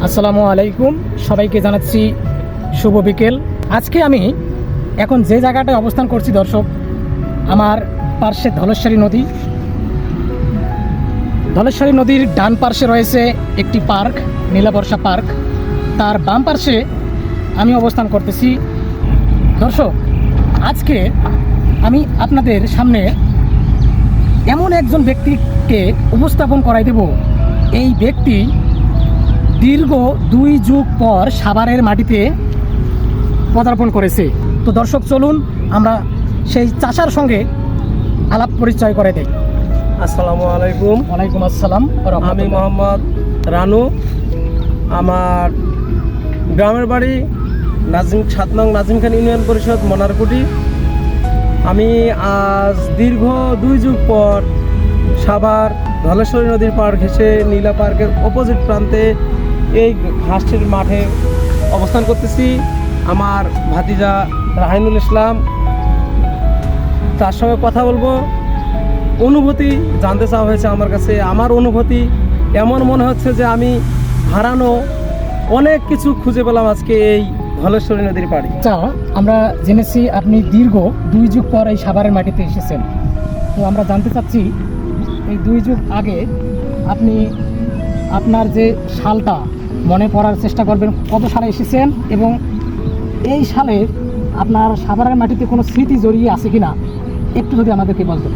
আসসালামু আলাইকুম, সবাইকে জানাচ্ছি শুভ বিকেল। আজকে আমি এখন যে জায়গাটায় অবস্থান করছি দর্শক, আমার পার্শ্বে ধলেশ্বরী নদী। ধলেশ্বরী নদীর ডান পার্শ্বে রয়েছে একটি পার্ক, নীলাবর্ষা পার্ক। তার বাম পার্শ্বে আমি অবস্থান করতেছি। দর্শক, আজকে আমি আপনাদের সামনে এমন একজন ব্যক্তিকে উপস্থাপন করাই দেব। এই ব্যক্তি দীর্ঘ 2 যুগ পর সাভারের মাটিতে পদার্পণ করেছে। তো দর্শক, চলুন আমরা সেই চাচার সঙ্গে আলাপ পরিচয় করে দেই। আসসালামু আলাইকুম। ওয়ালাইকুম আসসালাম। আমি মোহাম্মদ রানু। আমার গ্রামের বাড়ি 7 নং নাজিম খান ইউনিয়ন পরিষদ মনারকুটি। আমি আজ দীর্ঘ 2 যুগ পর সাভার ধলেশ্বরী নদীর পার ঘেঁষে নীলা পার্কের অপোজিট প্রান্তে এই ঘাসটির মাঠে অবস্থান করতেছি। আমার ভাতিজা রাহিনুল ইসলাম, তার সঙ্গে কথা বলবো। অনুভূতি জানতে চাওয়া হয়েছে আমার কাছে। আমার অনুভূতি এমন মনে হচ্ছে যে আমি হারানো অনেক কিছু খুঁজে পেলাম আজকে এই ধলেশ্বরী নদীর পাড়ে। আচ্ছা, আমরা জেনেছি আপনি দীর্ঘ 2 যুগ পর এই সাভারের মাটিতে এসেছেন। তো আমরা জানতে চাচ্ছি, এই 2 যুগ আগে আপনি আপনার যে সালটা মনে পড়ার চেষ্টা করবেন, কত সালে এসেছেন এবং এই সালে আপনার সাভারের মাটিতে কোনো স্মৃতি জড়িয়ে আছে কিনা একটু যদি আমাদেরকে বলতেন।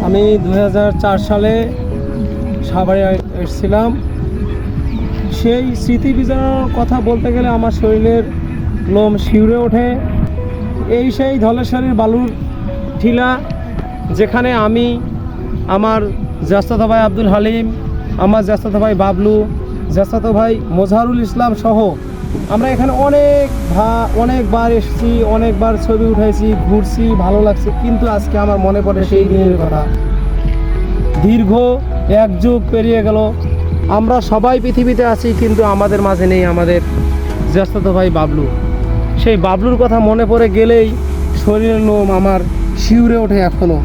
আমি 2004 সালে সাভারে এসেছিলাম। সেই স্মৃতি বিজড়ানোর কথা বলতে গেলে আমার শরীরের লোম শিউরে ওঠে। এই সেই ধলেশ্বরীর বালুর টিলা, যেখানে আমি, আমার জ্যেষ্ঠতা ভাই আব্দুল হালিম, আমার জ্যেষ্ঠতা ভাই বাবলু, জ্যেষ্ঠতা ভাই মোজাহারুল ইসলাম সহ আমরা এখানে অনেকবার এসেছি, অনেকবার ছবি উঠাইছি, ঘুরছি, ভালো লাগছে। কিন্তু আজকে আমার মনে পড়ে সেই দিনের কথা। দীর্ঘ 1 যুগ পেরিয়ে গেল, আমরা সবাই পৃথিবীতে আছি, কিন্তু আমাদের মাঝে নেই আমাদের জ্যেষ্ঠতা ভাই বাবলু। সেই বাবলুর কথা মনে পড়ে গেলেই শরীরের লোম আমার শিউরে ওঠে। এখনও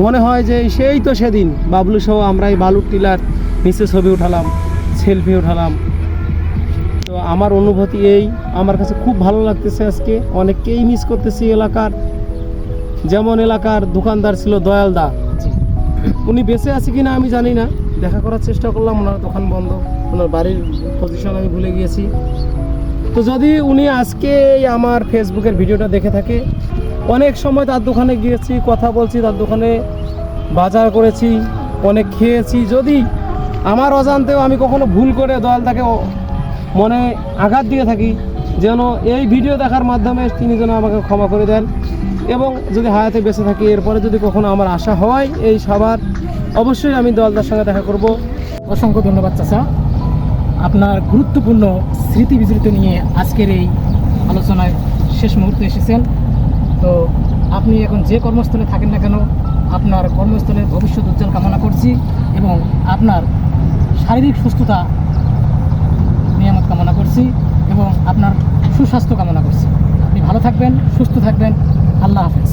মনে হয় যে সেই তো সেদিন বাবলু সহ আমরা এই বালুর টিলার নিচে ছবি উঠালাম, সেলফি উঠালাম। তো আমার অনুভূতি এই, আমার কাছে খুব ভালো লাগতেছে আজকে। অনেককেই মিস করতেছি এলাকার। যেমন এলাকার দোকানদার ছিল দয়াল দা, উনি বেঁচে আছে কিনা আমি জানি না, দেখা করার চেষ্টা করলাম, ওনার দোকান বন্ধ, ওনার বাড়ির পজিশন আমি ভুলে গিয়েছি। তো যদি উনি আজকে আমার ফেসবুকের ভিডিওটা দেখে থাকে, অনেক সময় তার দোকানে গিয়েছি, কথা বলছি, তার দোকানে বাজার করেছি, অনেক খেয়েছি। যদি আমার অজান্তেও আমি কখনো ভুল করে দয়ালদাকে মনে আঘাত দিয়ে থাকি, যেন এই ভিডিও দেখার মাধ্যমে তিনি যেন আমাকে ক্ষমা করে দেন। এবং যদি হায়াতে বেঁচে থাকি, এরপরে যদি কখনো আমার আশা হয় এই সাভার, অবশ্যই আমি দয়ালদার সঙ্গে দেখা করব। অসংখ্য ধন্যবাদ চাচা, আপনার গুরুত্বপূর্ণ স্মৃতি বিজড়িত নিয়ে আজকের এই আলোচনায় শেষ মুহূর্তে এসেছেন। তো আপনি এখন যে কর্মস্থলে থাকেন না কেন, আপনার কর্মস্থলের ভবিষ্যৎ উজ্জ্বল কামনা করছি এবং আপনার শারীরিক সুস্থতা নিয়ামত কামনা করছি এবং আপনার সুস্বাস্থ্য কামনা করছি। আপনি ভালো থাকবেন, সুস্থ থাকবেন। আল্লাহ হাফেজ।